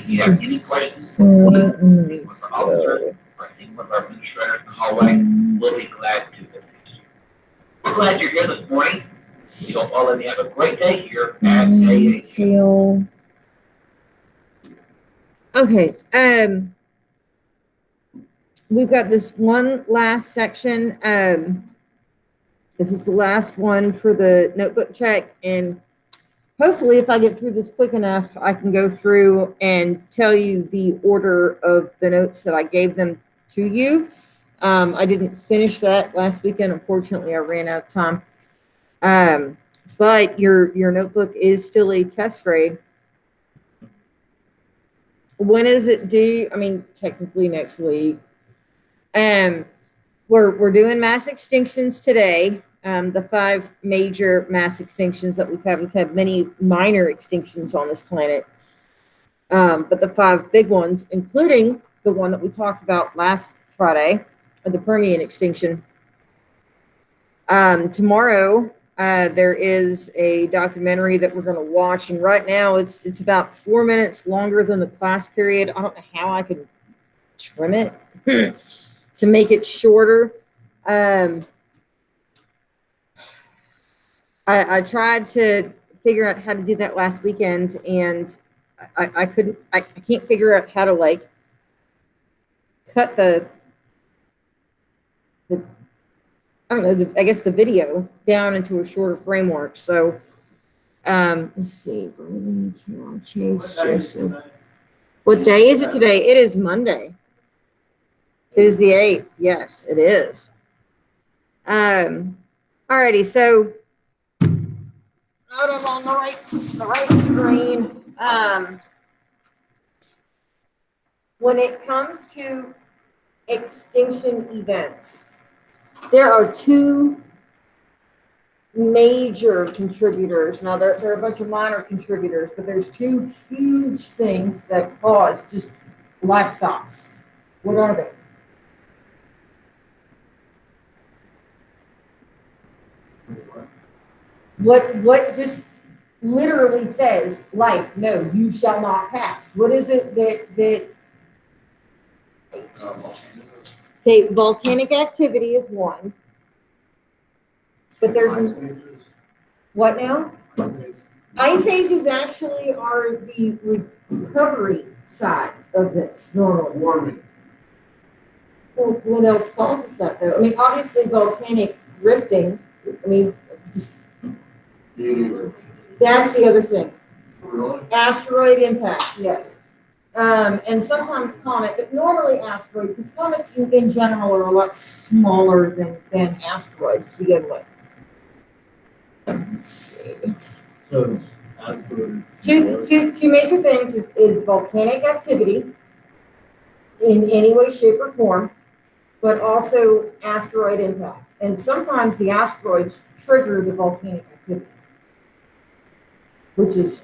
If you have any questions, with our officers or any of our administrators in the hallway, we'll be glad to assist you. We're glad you're here this morning. We hope all of you have a great day here at AHU. Okay, we've got this one last section. This is the last one for the notebook check, and hopefully if I get through this quick enough, I can go through and tell you the order of the notes that I gave them to you. I didn't finish that last weekend. Unfortunately, I ran out of time. But your notebook is still a test grade. When is it due? I mean, technically next week. We're doing mass extinctions today. The 5 major mass extinctions that we've had many minor extinctions on this planet. But the 5 big ones, including the one that we talked about last Friday, the Permian extinction. Tomorrow, there is a documentary that we're going to watch, and right now it's about 4 minutes longer than the class period. I don't know how I could trim it to make it shorter. I tried to figure out how to do that last weekend, and I couldn't. I can't figure out how to like cut the I don't know, I guess the video down into a shorter framework. So, let's see. What day is it today? It is Monday. It is the 8th. Yes, it is. Alrighty. So, now that I'm on the right screen. When it comes to extinction events, there are 2 major contributors. Now, there are a bunch of minor contributors, but there's 2 huge things that cause just life stops. What are they? What just literally says life? No, you shall not pass. What is it that okay, volcanic activity is one. But there's what now? Ice ages actually are the recovery side of this normally. Warming. Well, what else causes that though? I mean, obviously volcanic rifting. I mean, just that's the other thing. Asteroid impacts, yes. And sometimes comet, but normally asteroid, because comets in general are a lot smaller than asteroids to begin with. Let's see. So asteroid. Two major things is volcanic activity in any way, shape, or form, but also asteroid impacts. And sometimes the asteroids trigger the volcanic activity, which is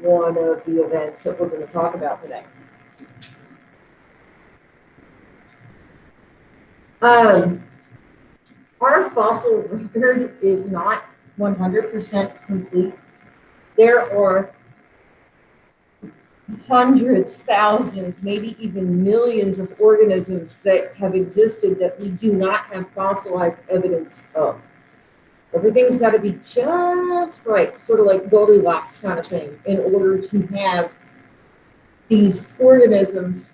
one of the events that we're going to talk about today. Our fossil record is not 100% complete. There are hundreds, thousands, maybe even millions of organisms that have existed that we do not have fossilized evidence of. Everything's got to be just right, sort of like Goldilocks kind of thing, in order to have these organisms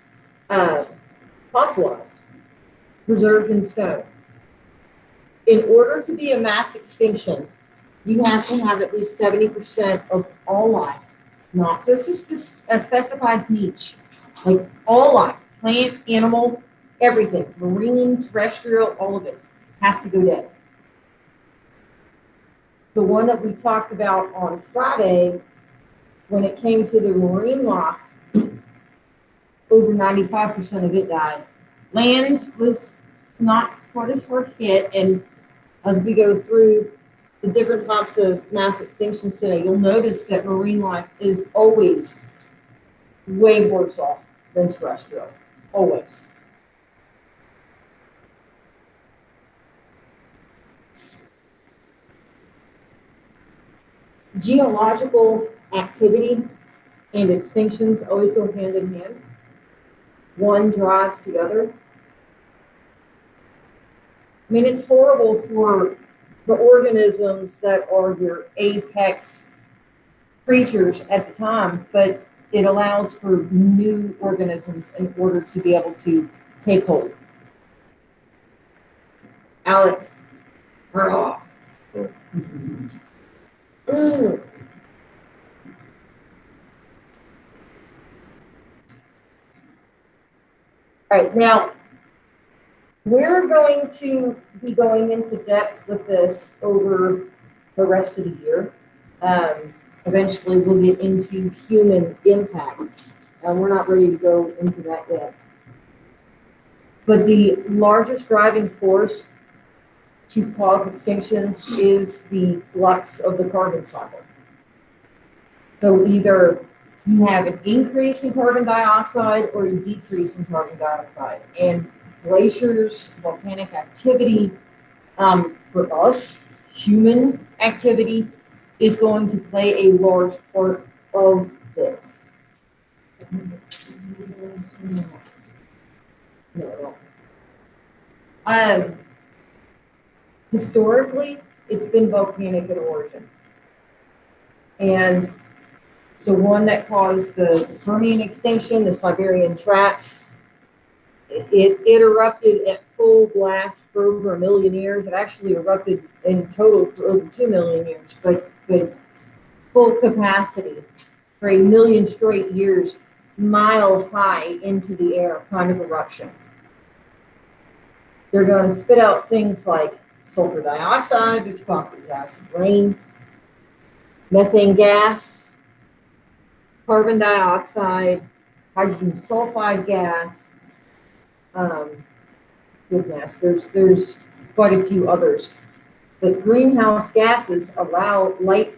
fossilized, preserved in stone. In order to be a mass extinction, you have to have at least 70% of all life, not just a specified niche, like all life, plant, animal, everything, marine, terrestrial, all of it has to go dead. The one that we talked about on Friday, when it came to the marine life, over 95% of it died. Land was not quite as hard hit, and as we go through the different types of mass extinctions today, you'll notice that marine life is always way worse off than terrestrial, always. Geological activity and extinctions always go hand in hand. One drives the other. I mean, it's horrible for the organisms that are your apex creatures at the time, but it allows for new organisms in order to be able to take hold. Alex, turn off. Mm. All right, now we're going to be going into depth with this over the rest of the year. Eventually, we'll get into human impact, and we're not ready to go into that yet. But the largest driving force to cause extinctions is the flux of the carbon cycle. So either you have an increase in carbon dioxide or a decrease in carbon dioxide. And glaciers, volcanic activity, for us, human activity is going to play a large part of this. No. Historically, it's been volcanic in origin. And the one that caused the Permian extinction, the Siberian traps, it erupted at full blast for over 1 million years. It actually erupted in total for over 2 million years, but full capacity for 1 million straight years, mile high into the air kind of eruption. They're going to spit out things like sulfur dioxide, which causes acid rain, methane gas, carbon dioxide, hydrogen sulfide gas. Goodness, there's quite a few others. But greenhouse gases allow light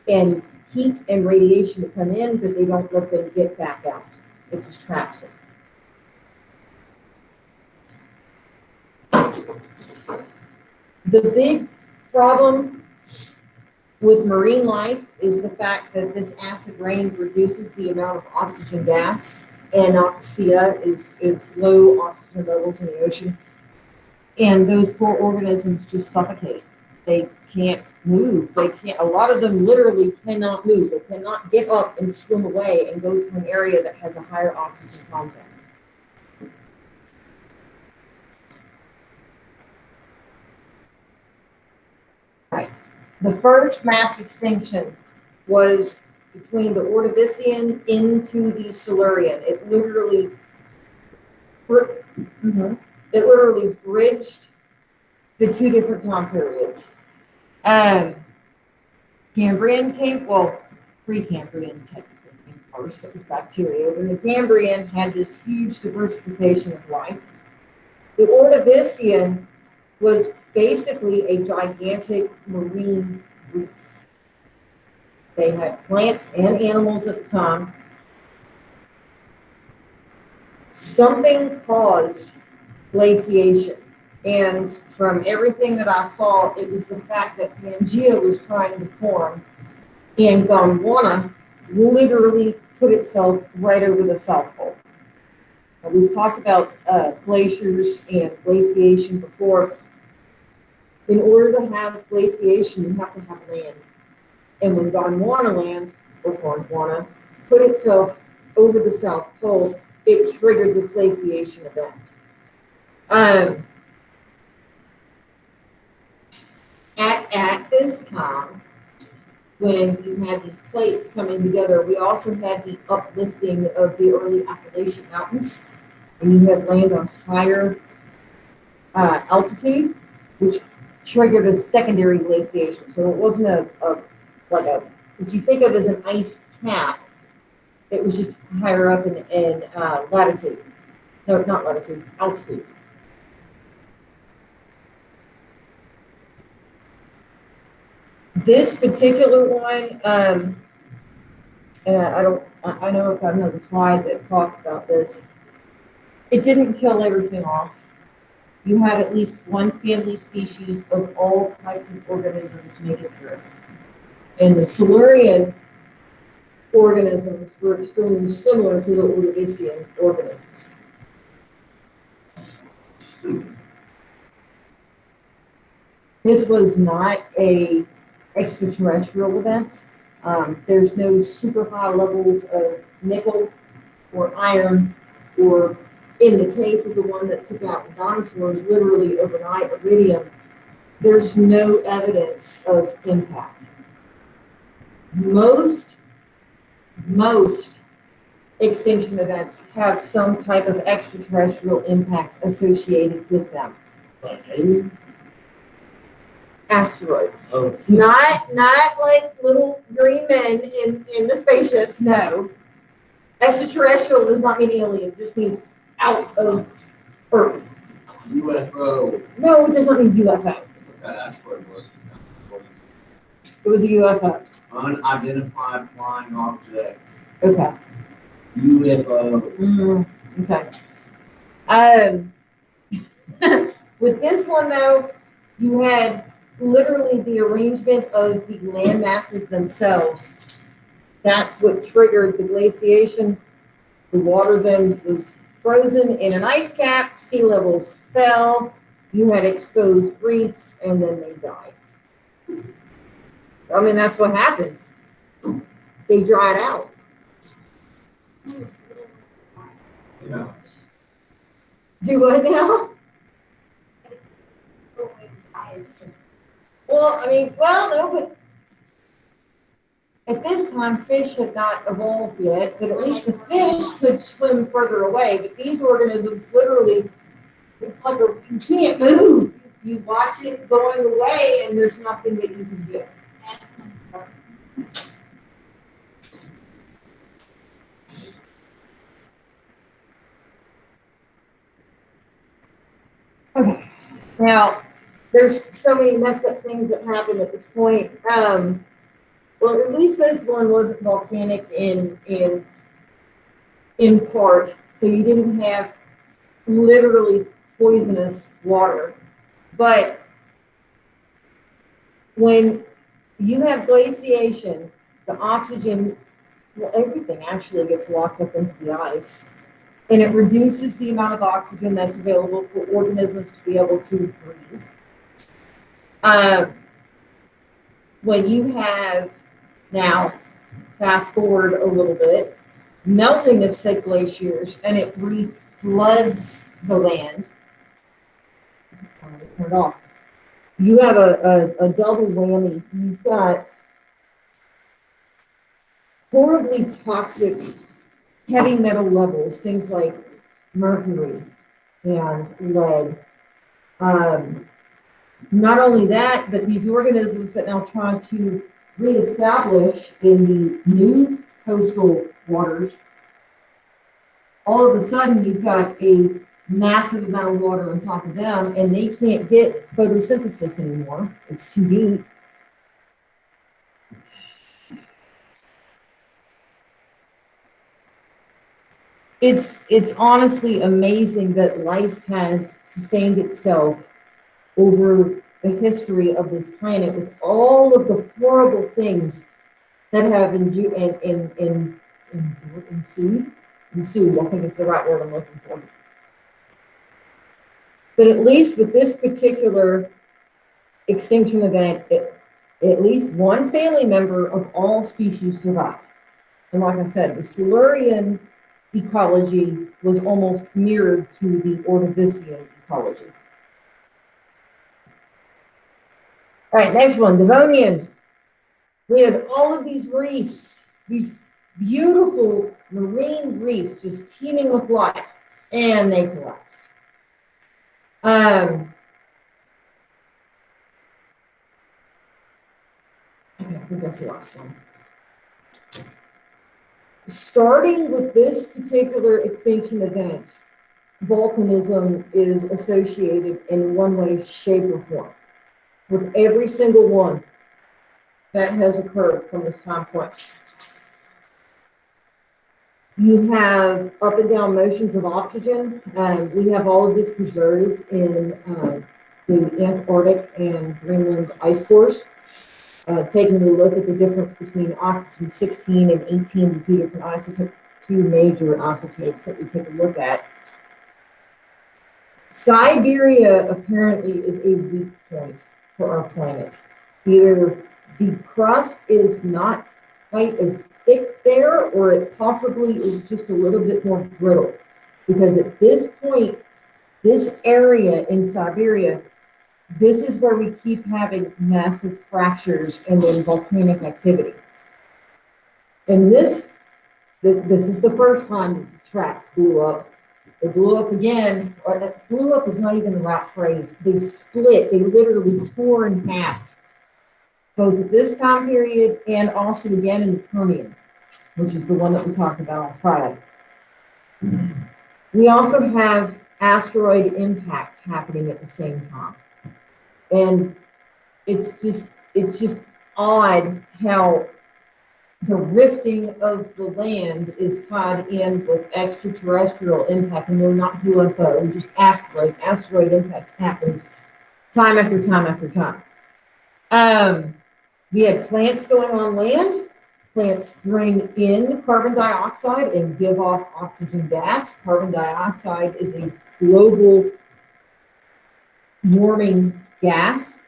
and heat and radiation to come in, but they don't let them get back out. It just traps them. The big problem with marine life is the fact that this acid rain reduces the amount of oxygen gas, and anoxia is low oxygen levels in the ocean. And those poor organisms just suffocate. They can't move. A lot of them literally cannot move. They cannot get up and swim away and go to an area that has a higher oxygen content. Right. The first mass extinction was between the Ordovician into the Silurian. It literally bridged the two different time periods. Cambrian came, well, pre-Cambrian technically came first. It was bacteria. And the Cambrian had this huge diversification of life. The Ordovician was basically a gigantic marine reef. They had plants and animals at the time. Something caused glaciation. And from everything that I saw, it was the fact that Pangea was trying to form, and Gondwana literally put itself right over the South Pole. Now, we've talked about glaciers and glaciation before. In order to have glaciation, you have to have land. And when Gondwana land, or Gondwana, put itself over the South Pole, it triggered this glaciation event. At this time, when you had these plates coming together, we also had the uplifting of the early Appalachian Mountains, and you had land on higher altitude, which triggered a secondary glaciation. So it wasn't what you think of as an ice cap. It was just higher up in latitude. No, not latitude, altitude. This particular one, and I know if I have another slide that talks about this. It didn't kill everything off. You had at least one family species of all types of organisms make it through. And the Silurian organisms were extremely similar to the Ordovician organisms. This was not a extraterrestrial event. There's no super high levels of nickel or iron, or in the case of the one that took out the dinosaurs, literally overnight, iridium. There's no evidence of impact. Most extinction events have some type of extraterrestrial impact associated with them. Like aliens? Asteroids. Oh, Not like little green men in the spaceships, no. Extraterrestrial does not mean alien, it just means out of Earth. UFO. No, it does not mean UFO. What that asteroid was. It was a UFO. Unidentified flying object. Okay. UFO. Okay. With this one though, you had literally the arrangement of the land masses themselves. That's what triggered the glaciation. The water then was frozen in an ice cap, sea levels fell, you had exposed reefs, and then they died. I mean, that's what happened. They dried out. Yeah. Do what now? Well, I mean, no, but at this time, fish had not evolved yet, but at least the fish could swim further away. But these organisms literally, it's like you can't move. You watch it going away, and there's nothing that you can do. Okay. Now, there's so many messed up things that happened at this point. Well, at least this one wasn't volcanic in part, so you didn't have literally poisonous water. But when you have glaciation, the oxygen, well, everything actually gets locked up into the ice, and it reduces the amount of oxygen that's available for organisms to be able to breathe. When you have, now, fast forward a little bit, melting of said glaciers, and it refloods the land. Turn it off. You have a double whammy. You've got horribly toxic heavy metal levels, things like mercury and lead. Not only that, but these organisms that now try to reestablish in the new coastal waters, all of a sudden you've got a massive amount of water on top of them, and they can't get photosynthesis anymore. It's too deep. It's honestly amazing that life has sustained itself over the history of this planet with all of the horrible things that have ensued. I think is the right word I'm looking for. But at least with this particular extinction event, at least one family member of all species survived. And like I said, the Silurian ecology was almost mirrored to the Ordovician ecology. All right, next one, Devonian. We have all of these reefs, these beautiful marine reefs just teeming with life, and they collapsed. Okay, I think that's the last one. Starting with this particular extinction event, volcanism is associated in one way, shape, or form with every single one that has occurred from this time point. You have up and down motions of oxygen. We have all of this preserved in the Antarctic and Greenland ice cores. taking a look at the difference between oxygen 16 and 18, the two different isotopes, two major isotopes that we take a look at. Siberia apparently is a weak point for our planet. Either the crust is not quite as thick there, or it possibly is just a little bit more brittle. Because at this point, this area in Siberia, this is where we keep having massive fractures and then volcanic activity. And this is the first time the tracks blew up. They blew up again, or that blew up is not even the right phrase. They split, they literally tore in half, both at this time period and also again in the Permian, which is the one that we talked about on Friday. We also have asteroid impacts happening at the same time. And it's just odd how the rifting of the land is tied in with extraterrestrial impact, and they're not UFO, just asteroid. Asteroid impact happens time after time after time. We had plants going on land. Plants bring in carbon dioxide and give off oxygen gas. Carbon dioxide is a global warming gas.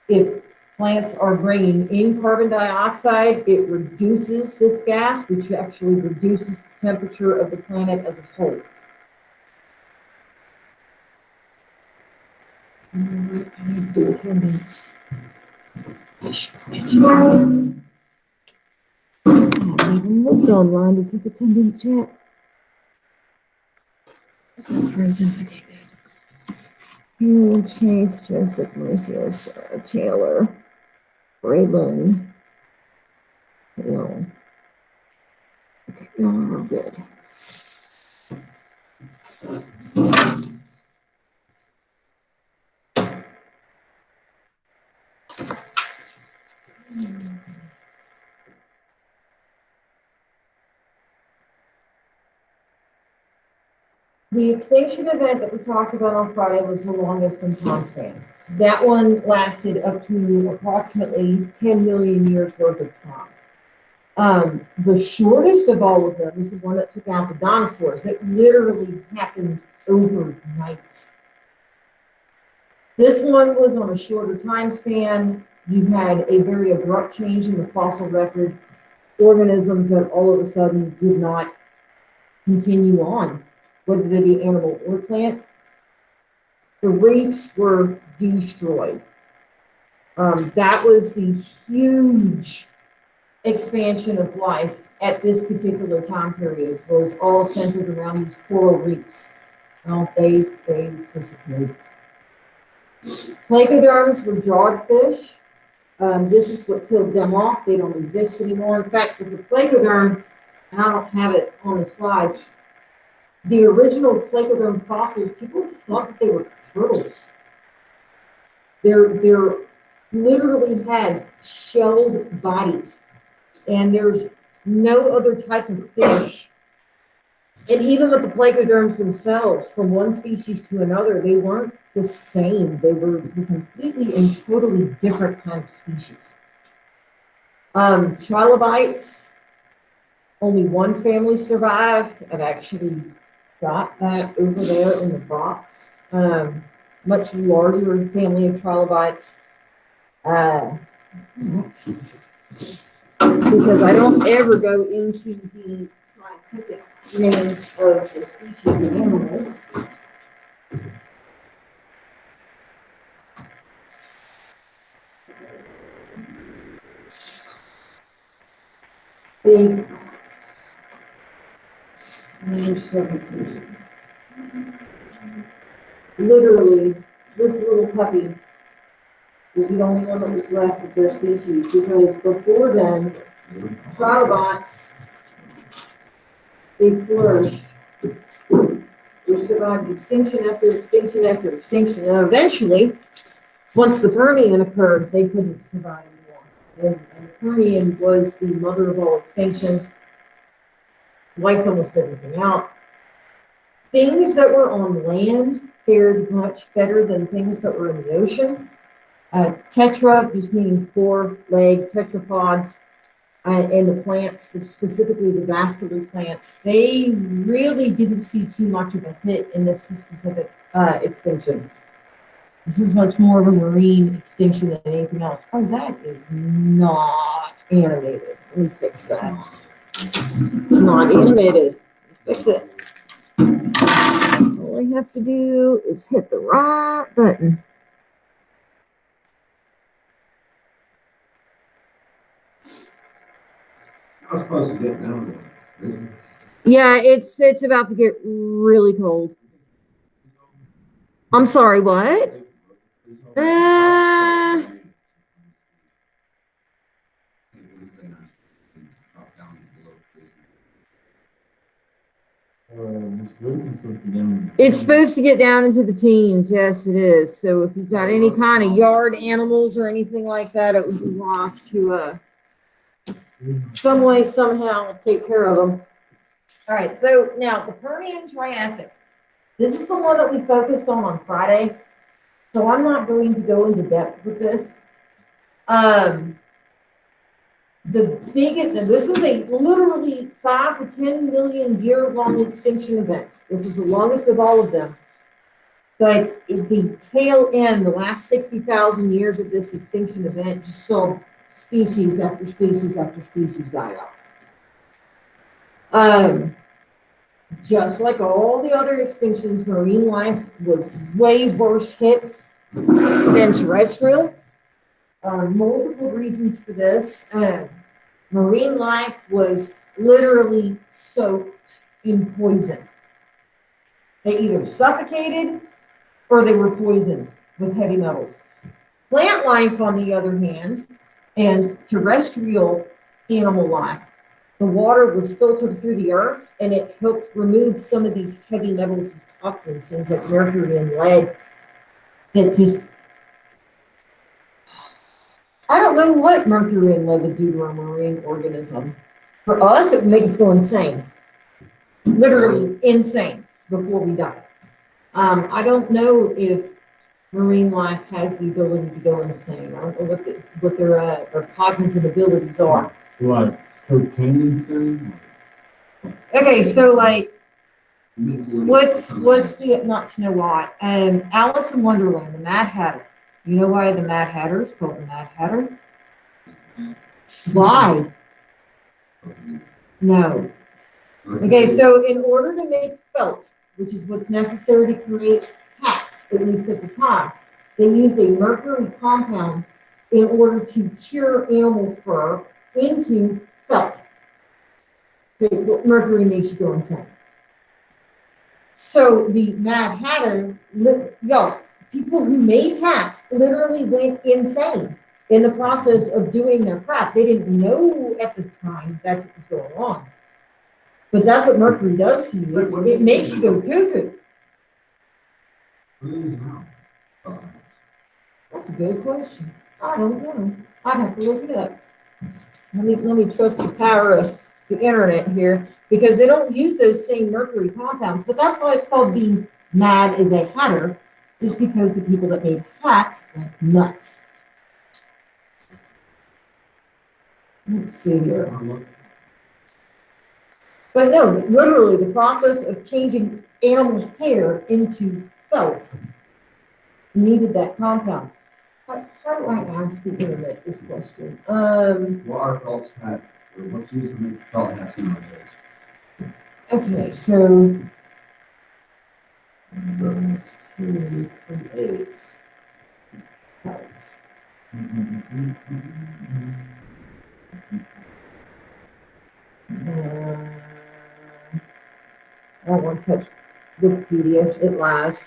If plants are bringing in carbon dioxide, it reduces this gas, which actually reduces the temperature of the planet as a whole. I need to do attendance. I haven't even looked online to take attendance yet. It's not frozen. Okay, good. Hugh, Chase, Joseph, Mauricio, Sarah, Taylor, Braylon, Hill. Okay, y'all are good. The extinction event that we talked about on Friday was the longest in time span. That one lasted up to approximately 10 million years worth of time. The shortest of all of them is the one that took out the dinosaurs. That literally happened overnight. This one was on a shorter time span. You had a very abrupt change in the fossil record. Organisms that all of a sudden did not continue on, whether they be animal or plant. The reefs were destroyed. That was the huge expansion of life at this particular time period. It was all centered around these coral reefs. Well, they disappeared. Placoderms were jawed fish. This is what killed them off. They don't exist anymore. In fact, with the placoderm, and I don't have it on the slide, the original placoderm fossils, people thought that they were turtles. They're literally had shelled bodies, and there's no other type of fish. And even with the placoderms themselves, from one species to another, they weren't the same. They were completely and totally different kind of species. Trilobites, only one family survived. I've actually got that over there in the box. Much larger family of trilobites. Because I don't ever go into the scientific names of the species of animals. Big number 17. Literally, this little puppy was the only one that was left of their species, because before then, trilobites, they flourished. They survived extinction after extinction after extinction, and eventually, once the Permian occurred, they couldn't survive anymore. And the Permian was the mother of all extinctions, wiped almost everything out. Things that were on land fared much better than things that were in the ocean. Tetra, just meaning four-leg tetrapods, and the plants, specifically the vascular plants, they really didn't see too much of a hit in this specific extinction. This was much more of a marine extinction than anything else. Oh, that is not animated. Let me fix that. Not animated. Fix it. All I have to do is hit the right button. I was supposed to get down there. Yeah, it's about to get really cold. I'm sorry, what? It's supposed to get down into the teens. Yes, it is. So if you've got any kind of yard animals or anything like that, it would be wise to some way, somehow take care of them. All right. So now the Permian Triassic. This is the one that we focused on Friday. So I'm not going to go into depth with this. This was a literally 5 to 10 million year long extinction event. This is the longest of all of them. But the tail end, the last 60,000 years of this extinction event, just saw species after species after species die out. Just like all the other extinctions, marine life was way worse hit than terrestrial. Multiple reasons for this. Marine life was literally soaked in poison. They either suffocated or they were poisoned with heavy metals. Plant life, on the other hand, and terrestrial animal life, the water was filtered through the earth and it helped remove some of these heavy metals, these toxins, things like mercury and lead that just, I don't know what mercury and lead would do to a marine organism. For us, it would make us go insane. Literally insane before we die. I don't know if marine life has the ability to go insane. I don't know what their cognizant abilities are. Like cocaine insane? Okay, so like, what's the, not Snow White, Alice in Wonderland, the Mad Hatter. You know why the Mad Hatter is called the Mad Hatter? Why? No. Okay, so in order to make felt, which is what's necessary to create hats, at least at the time, they used a mercury compound in order to cure animal fur into felt. Mercury makes you go insane. So the Mad Hatter, people who made hats literally went insane in the process of doing their craft. They didn't know at the time that's what was going on. But that's what mercury does to you. It makes you go cuckoo. That's a good question. I don't know. I'd have to look it up. Let me trust the power of the internet here, because they don't use those same mercury compounds. But that's why it's called being mad as a hatter, is because the people that made hats went nuts. Let's see here. But no, literally the process of changing animal hair into felt needed that compound. How do I ask the internet this question? What are felts hat, or what's used to make felt hats nowadays? Okay, so those two create felts. I don't want to touch Wikipedia, it lies.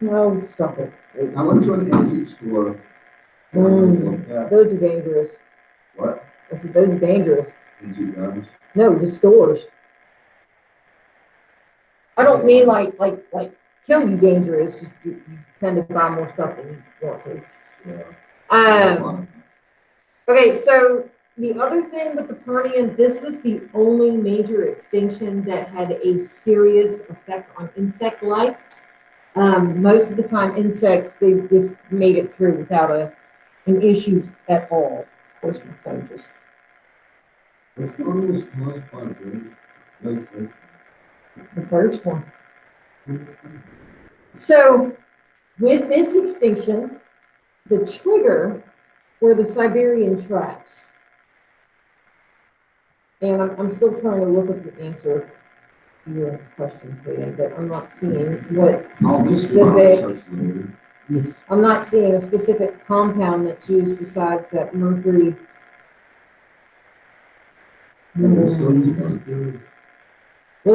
No, stop it. I went to an antique store. Yeah. Those are dangerous. What? I said, those are dangerous. Antique guns? No, the stores. I don't mean like kill you dangerous, just you tend to buy more stuff than you want to. Yeah. Okay, so the other thing with the Permian, this was the only major extinction that had a serious effect on insect life. Most of the time, insects, they just made it through without an issue at all. Of course, my phone just, Which one was caused by the the first one. So with this extinction, the trigger were the Siberian traps. And I'm still trying to look at the answer to your question, Clea, but I'm not seeing what specific, I'm not seeing a specific compound that's used besides that mercury. Well,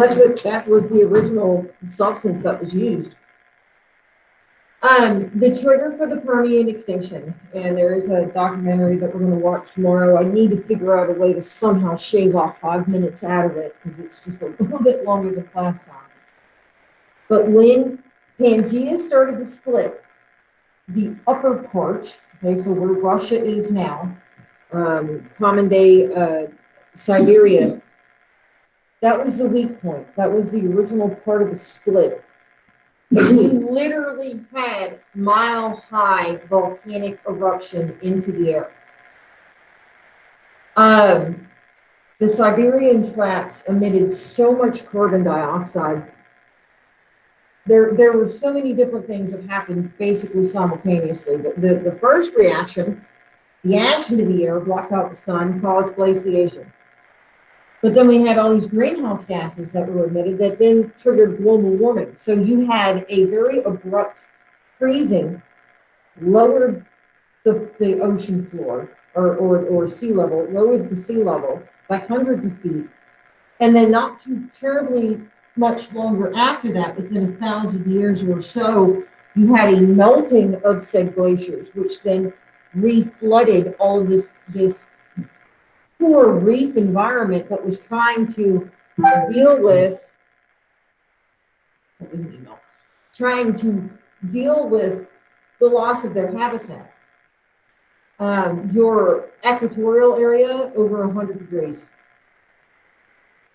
that was the original substance that was used. The trigger for the Permian extinction, and there is a documentary that we're going to watch tomorrow. I need to figure out a way to somehow shave off 5 minutes out of it because it's just a little bit longer than class time. But when Pangea started to split, the upper part, okay, so where Russia is now, common day Siberia, that was the weak point. That was the original part of the split. And we literally had mile-high volcanic eruption into the air. The Siberian traps emitted so much carbon dioxide. There were so many different things that happened basically simultaneously. The first reaction, the ash into the air blocked out the sun, caused glaciation. But then we had all these greenhouse gases that were emitted that then triggered global warming. So you had a very abrupt freezing, lowered the ocean floor or sea level, lowered the sea level by hundreds of feet. And then not too terribly much longer after that, within 1,000 years or so, you had a melting of said glaciers, which then reflooded all of this poor reef environment that was trying to deal with, what was an email? Trying to deal with the loss of their habitat. Your equatorial area, over 100 degrees.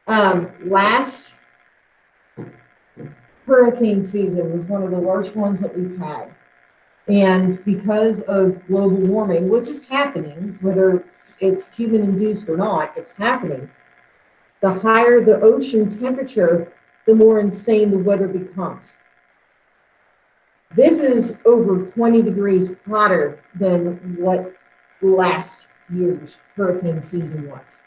Last hurricane season was one of the worst ones that we've had. And because of global warming, which is happening, whether it's human induced or not, it's happening. The higher the ocean temperature, the more insane the weather becomes. This is over 20 degrees hotter than what last year's hurricane season was.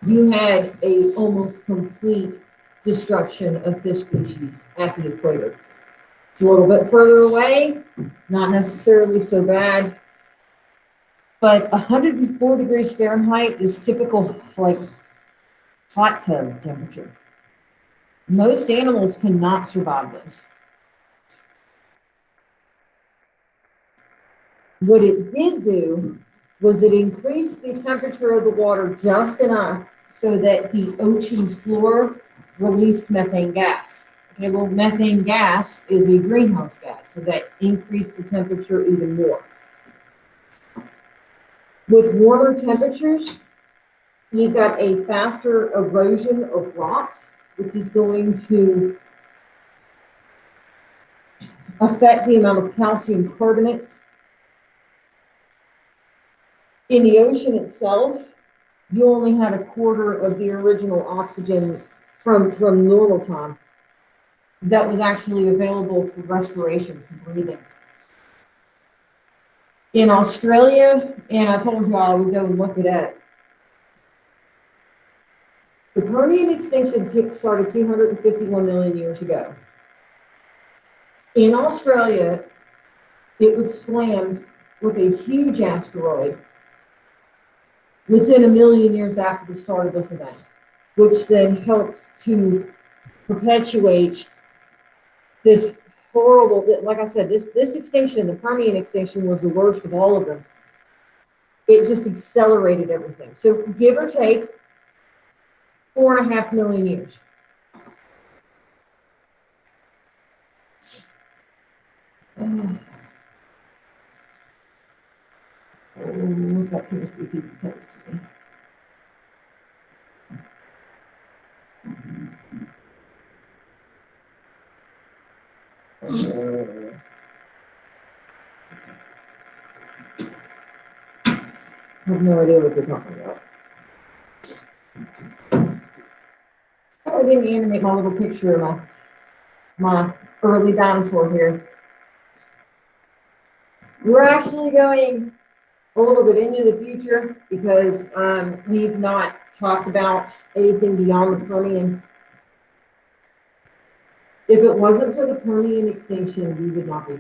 You had a almost complete destruction of fish species at the equator. It's a little bit further away, not necessarily so bad, but 104 degrees Fahrenheit is typical, like, hot tub temperature. Most animals cannot survive this. What it did do was it increased the temperature of the water just enough so that the ocean floor released methane gas. Okay, well, methane gas is a greenhouse gas, so that increased the temperature even more. With warmer temperatures, you've got a faster erosion of rocks, which is going to affect the amount of calcium carbonate in the ocean itself. You only had a quarter of the original oxygen from normal time that was actually available for respiration, for breathing. In Australia, and I told you I would go and look at it, the Permian extinction started 251 million years ago. In Australia, it was slammed with a huge asteroid within 1 million years after the start of this event, which then helped to perpetuate this horrible, like I said, this extinction, the Permian extinction, was the worst of all of them. It just accelerated everything. So give or take 4.5 million years. that can just repeat the text to me. I have no idea what they're talking about. I didn't animate my little picture of my early dinosaur here. We're actually going a little bit into the future because we've not talked about anything beyond the Permian. If it wasn't for the Permian extinction, we would not be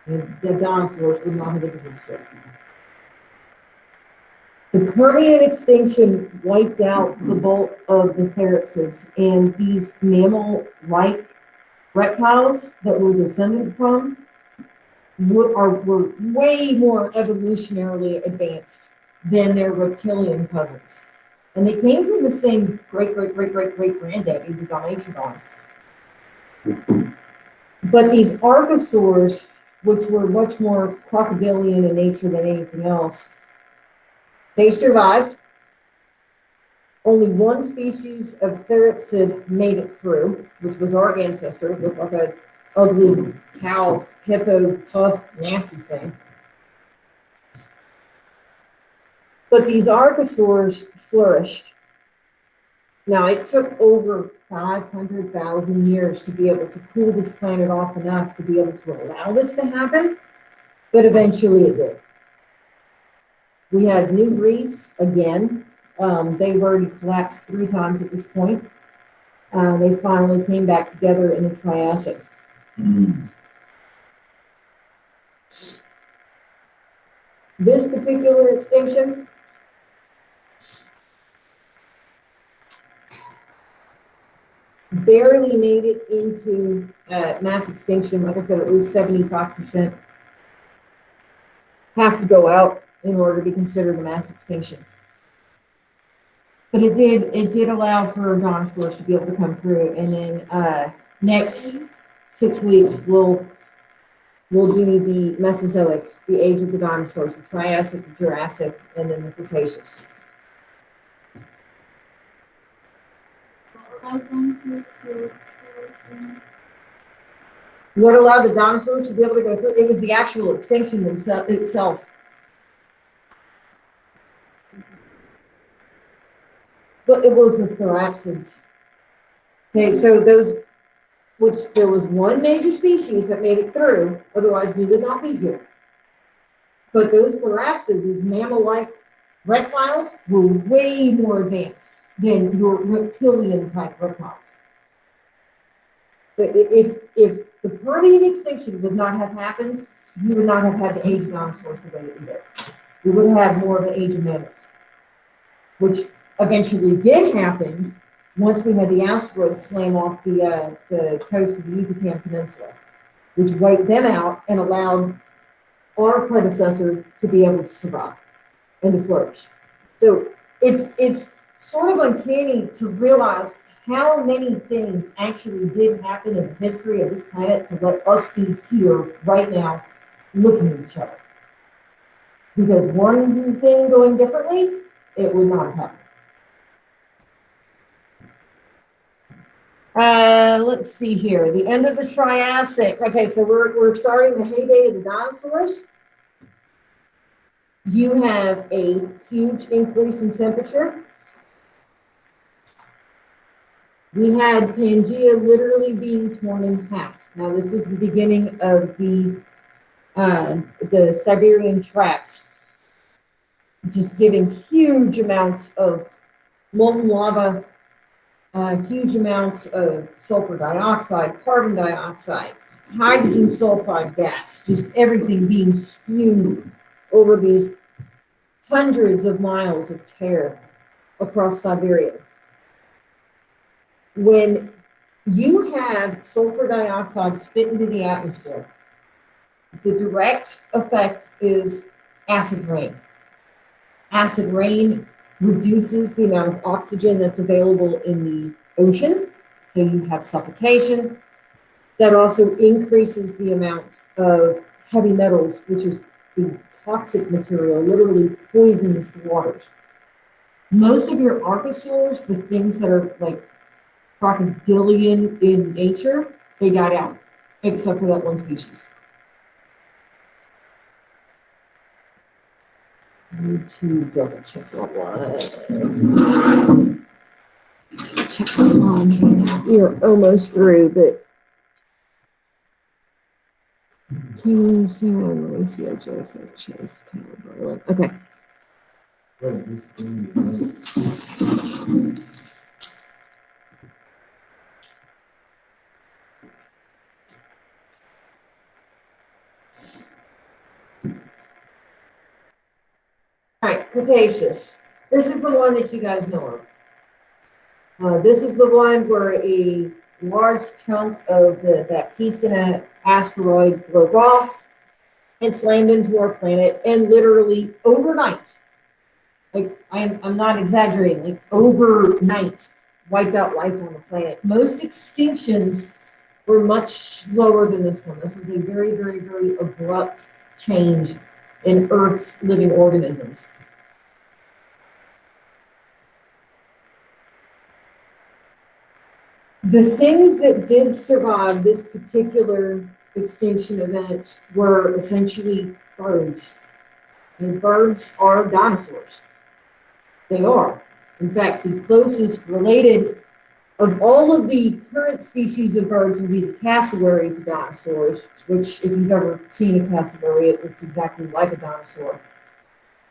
here. The dinosaurs would not have existed. The Permian extinction wiped out the bulk of the therapsids, and these mammal-like reptiles that we're descended from were way more evolutionarily advanced than their reptilian cousins. And they came from the same great-great-great-great-great-granddaddy, the Dimetrodon. But these archosaurs, which were much more crocodilian in nature than anything else, they survived. Only one species of therapsid made it through, which was our ancestor. It looked like an ugly cow, hippo, tough, nasty thing. But these archosaurs flourished. Now, it took over 500,000 years to be able to cool this planet off enough to be able to allow this to happen, but eventually it did. We had new reefs again. They've already collapsed 3 times at this point. They finally came back together in the Triassic. This particular extinction barely made it into mass extinction. Like I said, it was 75% have to go out in order to be considered a mass extinction. But it did allow for dinosaurs to be able to come through. And then next 6 weeks, we'll do the Mesozoic, the age of the dinosaurs, the Triassic, the Jurassic, and then the Cretaceous. What allowed the dinosaurs to be able to go through? It was the actual extinction itself. But it was the therapsids. Okay, so those, which there was one major species that made it through, otherwise we would not be here. But those therapsids, these mammal-like reptiles, were way more advanced than your reptilian-type reptiles. But if the Permian extinction would not have happened, you would not have had the age of dinosaurs the way that we did. We would have had more of an age of mammals, which eventually did happen once we had the asteroids slam off the coast of the Yucatan Peninsula, which wiped them out and allowed our predecessor to be able to survive and to flourish. So it's sort of uncanny to realize how many things actually did happen in the history of this planet to let us be here right now looking at each other. Because one thing going differently, it would not have happened. Let's see here, the end of the Triassic. Okay, so we're starting the heyday of the dinosaurs. You have a huge increase in temperature. We had Pangea literally being torn in half. Now, this is the beginning of the Siberian traps, just giving huge amounts of molten lava, huge amounts of sulfur dioxide, carbon dioxide, hydrogen sulfide gas, just everything being spewed over these hundreds of miles of tear across Siberia. When you have sulfur dioxide spit into the atmosphere, the direct effect is acid rain. Acid rain reduces the amount of oxygen that's available in the ocean, so you have suffocation. That also increases the amount of heavy metals, which is the toxic material, literally poisons the waters. Most of your archosaurs, the things that are like crocodilian in nature, they died out, except for that one species. Need to double check that one. Check that one. We are almost through, but Taylor, Sarah, Mauricio, Joseph, Chase, Kyle, Berlin. Okay. Wait, this thing, All right, Cretaceous. This is the one that you guys know of. This is the one where a large chunk of the Baptistina asteroid broke off and slammed into our planet, and literally overnight, like I'm not exaggerating, like overnight, wiped out life on the planet. Most extinctions were much slower than this one. This was a very, very, very abrupt change in Earth's living organisms. The things that did survive this particular extinction event were essentially birds. And birds are dinosaurs. They are. In fact, the closest related of all of the current species of birds would be the cassowary to dinosaurs, which if you've ever seen a cassowary, it looks exactly like a dinosaur.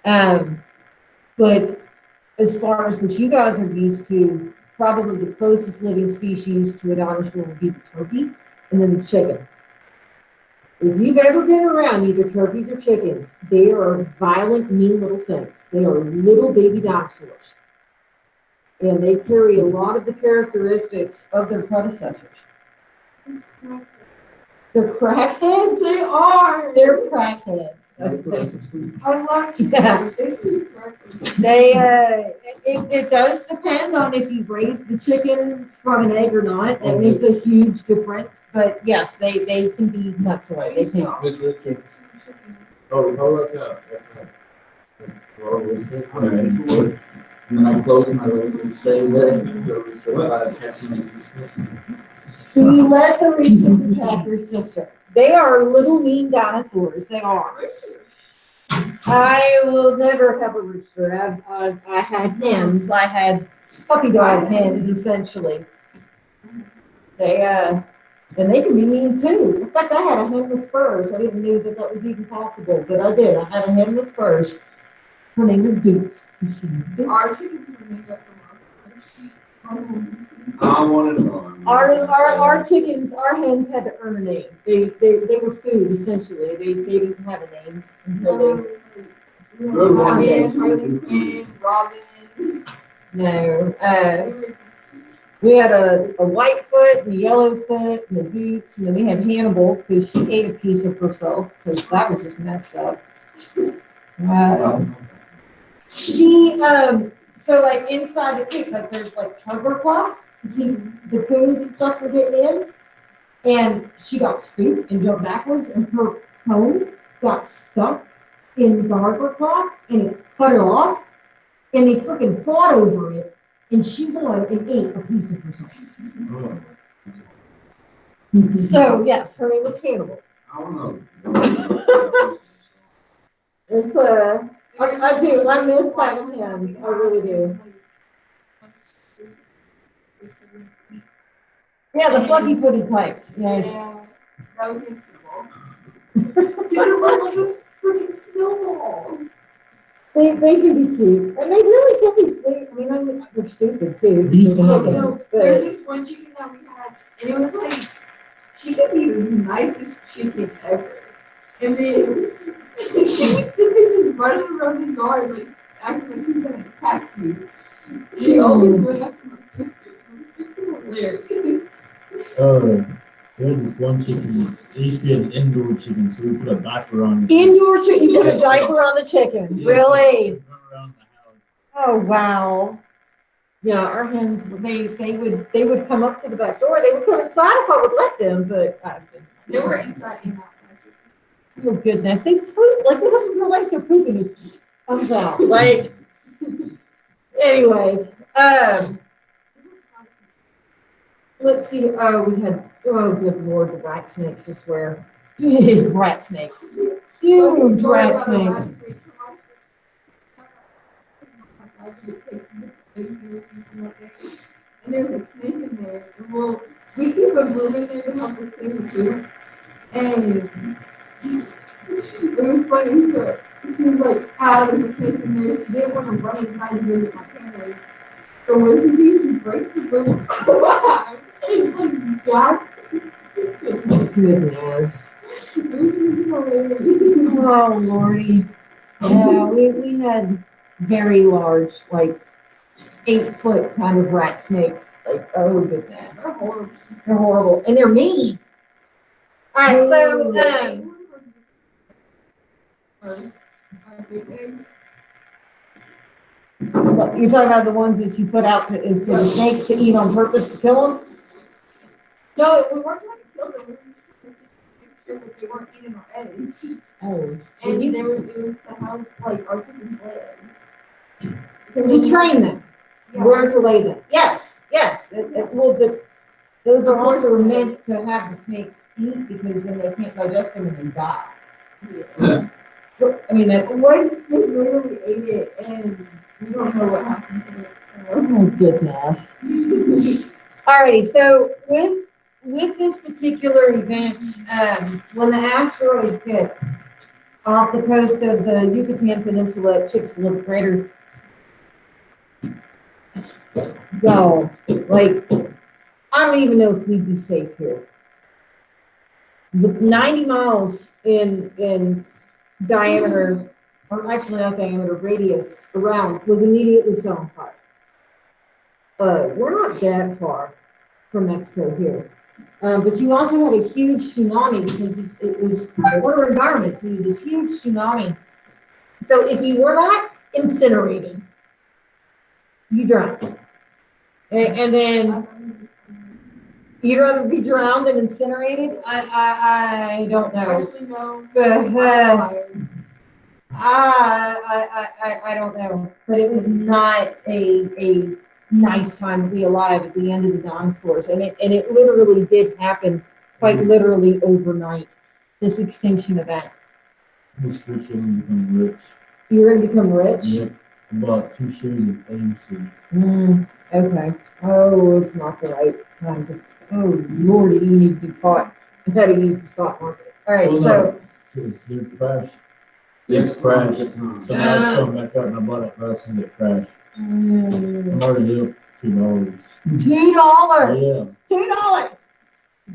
But as far as what you guys are used to, probably the closest living species to a dinosaur would be the turkey and then the chicken. If you've ever been around either turkeys or chickens, they are violent, mean little things. They are little baby dinosaurs. And they carry a lot of the characteristics of their predecessors. They're crackheads? They are. They're crackheads. Okay. I love chicken. Yeah. They do breakfast. It does depend on if you raise the chicken from an egg or not. That makes a huge difference. But yes, they can be nuts away. They can. which, oh, how about that? Well, it was good. I went to work, and then I closed my legs and stayed there, and there was a lot of catching. So you let the Reese's attack your sister. They are little mean dinosaurs. They are. I will never have a rooster. I had hens. I had puppy dog hens, essentially. And they can be mean too. In fact, I had a hen with spurs. I didn't know that was even possible, but I did. I had a hen with spurs. Her name was Boots. Our chicken were named after Mom. I want to know. Our chickens, our hens had to earn a name. They were food, essentially. They didn't have a name until they. Good one. Robin, Harley Quinn, Robin. No. We had a whitefoot and a yellowfoot and a Boots, and then we had Hannibal because she ate a piece of herself because that was just messed up. So like inside the cage, like there's like cover cloth to keep the coons and stuff from getting in. And she got spooked and jumped backwards, and her comb got stuck in the hardware cloth, and it cut her off. And they freaking fought over it, and she won and ate a piece of herself. So yes, her name was Hannibal. I don't know. It's I do. I miss having hens. I really do. Yeah, the fluffy footed pipes. Yes. Yeah, that was in snowball. Dude, it looked like a freaking snowball. They can be cute, and they really can be sweet. I mean, they're stupid too. These They're are- chickens, There's but this one chicken that we had, and it was like, she could be the nicest chicken ever. And then she would sit there just running around the yard, like, acting like she was gonna attack you. She always went up to my sister. It was freaking hilarious. We had this one chicken, it used to be an indoor chicken, so we put a diaper on it. indoor chicken. You put a diaper on the chicken. Yes, Really? run around the house. Oh wow. Yeah, our hens. They would come up to the back door. They would come inside if I would let them, but They were inside and outside chicken. Oh goodness, they poop, like they don't realize they're pooping, it comes out, like. Anyways, let's see, we had, oh good lord, the rat snakes is where, big rat snakes, huge rat snakes. And there's a snake in there. And well, we keep a broom in there to help us clean the poop. And it was funny. So she was like, "Ah, there's a snake in there." She didn't want to run inside and go get my parents. So what she do? She breaks the broom and like Jack. Goodness. It was hilarious. Oh lordy. Yeah, we had very large, like 8-foot kind of rat snakes, like, oh goodness. They're horrible. They're horrible, and they're mean. All right, so, Big eggs. look, you're talking about the ones that you put out for the snakes to eat on purpose to kill them? No, we weren't trying to kill them. We were just trying to make sure that they weren't eating our eggs. Oh. And it was to help like our chickens lay eggs. To train them, Yeah. where to lay them. Yes, yes, well, those are also meant to have the snakes eat, because then they can't digest them and they die. Yeah. I mean, that's, One snake literally ate it, and we don't know what happened to it. oh goodness. Alrighty, so with this particular event, when the asteroid hit off the coast of the Yucatan Peninsula at Chicxulub Crater, y'all, like, I don't even know if we'd be safe here. The 90 miles in diameter, or actually not diameter, radius around was immediately set on fire. We're not that far from Mexico here. But you also had a huge tsunami because it was water environment, so you had this huge tsunami. So if you were not incinerated, you drowned. And then you'd rather be drowned than incinerated? I don't know. Especially though. I don't know. But it was not a nice time to be alive at the end of the dinosaurs. And it literally did happen, quite literally overnight, this extinction event. This creature will become rich. You're gonna become rich? Yep. About 2 shares of AMC. Okay. Oh, it's not the right time to, oh lordy, you need to be taught how to use the stock market. All right, Well, so, Because they're crashed. It's crashed. So now it's coming back up and I bought it last when it crashed. I'm already up $2. $2. Yeah. $2.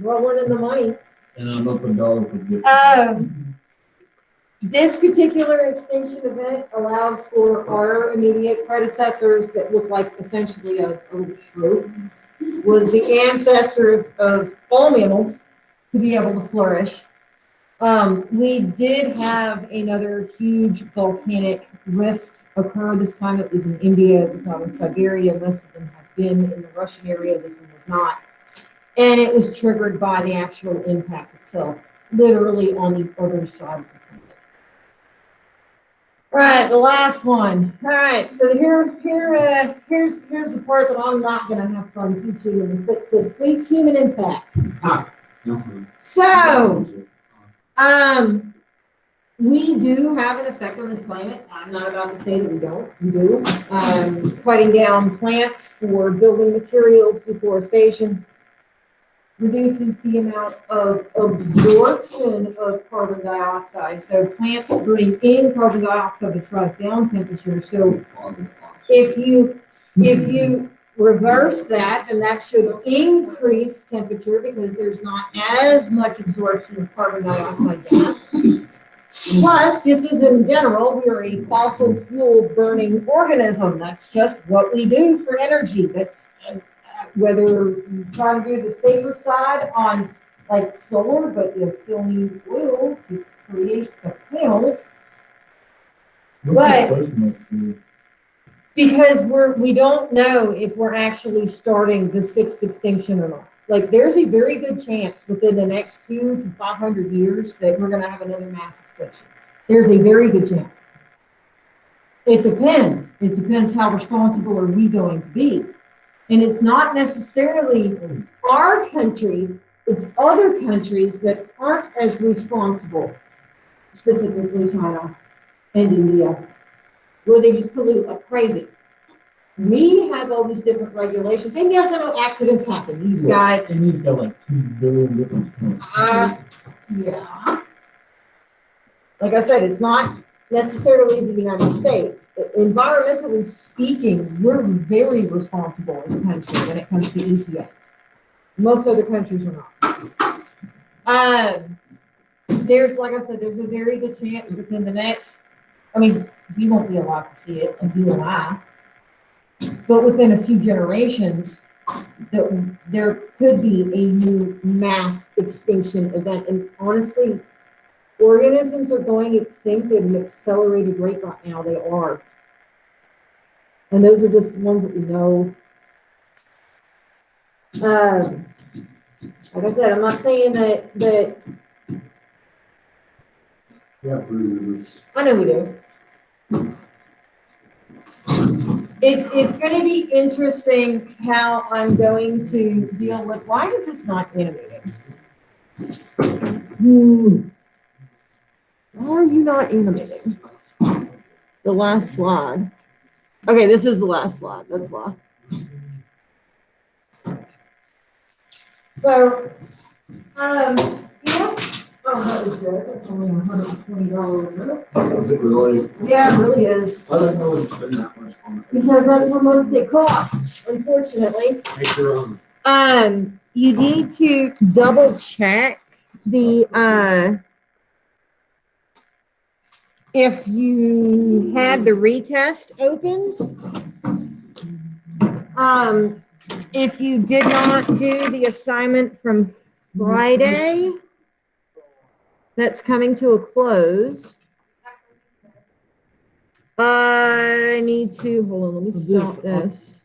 Rolling in the money. And I'm up $1 for good. This particular extinction event allowed for our immediate predecessors that looked like essentially a little shrew, was the ancestor of all mammals to be able to flourish. We did have another huge volcanic rift occur. This time it was in India, it was not in Siberia. Most of them have been in the Russian area, this one was not. And it was triggered by the actual impact itself, literally on the other side of the planet. Right, the last one. All right, so here's the part that I'm not gonna have fun teaching in the 6 weeks, human impact. So, we do have an effect on this planet. I'm not about to say that we don't, we do. Cutting down plants for building materials, deforestation, reduces the amount of absorption of carbon dioxide. So plants bring in carbon dioxide to drive down temperature. So if you reverse that, then that should increase temperature because there's not as much absorption of carbon dioxide gas. Plus, just as in general, we are a fossil fuel burning organism. That's just what we do for energy. That's whether you try to do the safer side on like solar, but you still need oil to create the panels. But because we don't know if we're actually starting the 6th extinction or not. like, there's a very good chance within the next 200 to 500 years that we're gonna have another mass extinction. There's a very good chance. It depends. It depends how responsible are we going to be. And it's not necessarily our country, it's other countries that aren't as responsible, specifically China and India, where they just pollute like crazy. We have all these different regulations, and yes, I know accidents happen. You've got, And he's got like 2 billion different things. yeah. Like I said, it's not necessarily the United States. Environmentally speaking, we're very responsible as a country when it comes to EPA. Most other countries are not. There's, like I said, there's a very good chance within the next, I mean, we won't be alive to see it, and you and I, but within a few generations, there could be a new mass extinction event. And honestly, organisms are going extinct at an accelerated rate right now. They are. And those are just ones that we know. Like I said, I'm not saying that Yeah, for I know we do. It's going to be interesting how I'm going to deal with, why is this not animated? Why are you not animating? The last slide. Okay, this is the last slide, that's why. So, yeah. Oh, that was good. That's only $120. Was it really? Yeah, it really is. I don't know if it's been that much on it. Because that's how much they cost, unfortunately. Make your own. You need to double check the, if you had the retest opened. If you did not do the assignment from Friday, that's coming to a close. I need to, hold on, let me stop this.